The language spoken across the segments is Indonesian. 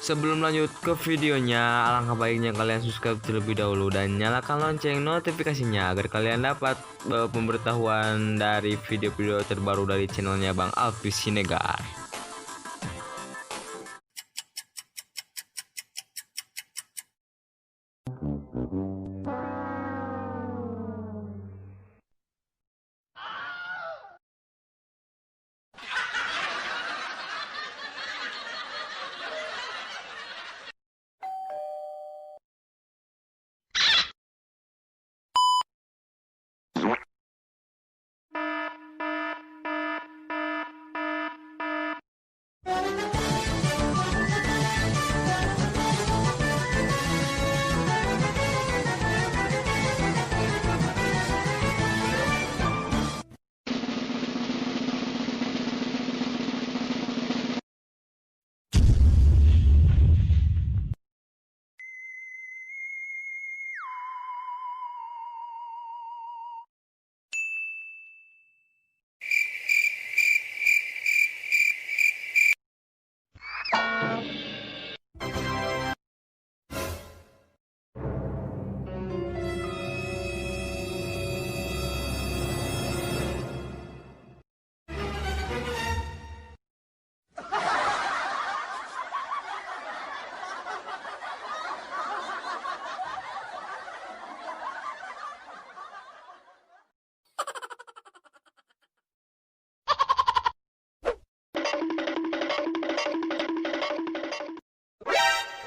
Sebelum lanjut ke videonya, alangkah baiknya kalian subscribe terlebih dahulu dan nyalakan lonceng notifikasinya agar kalian dapat pemberitahuan dari video-video terbaru dari channelnya Bang Alvis Sinegar.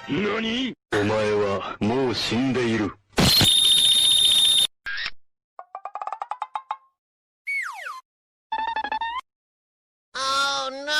NANI?! お前はもう死んでいる。Oh no!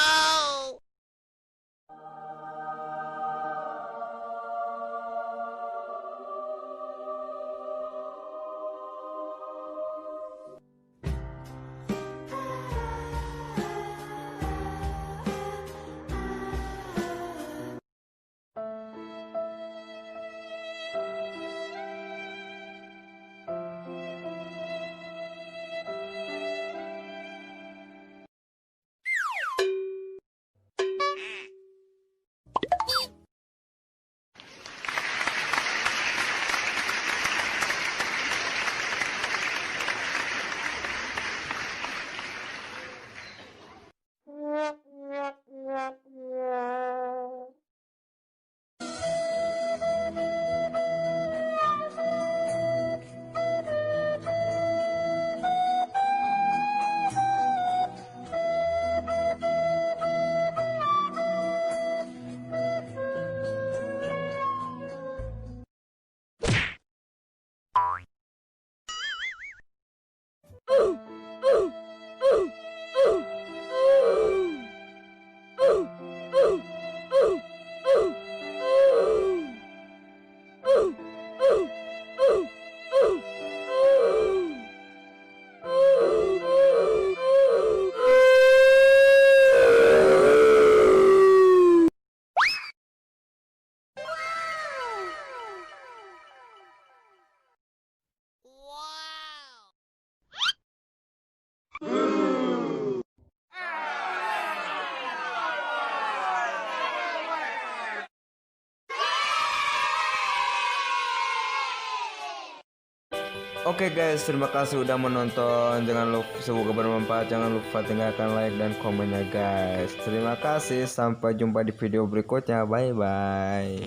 Oke guys, terima kasih udah menonton. Jangan lupa, semoga bermanfaat. Jangan lupa tinggalkan like dan komennya guys. Terima kasih, sampai jumpa di video berikutnya. Bye bye.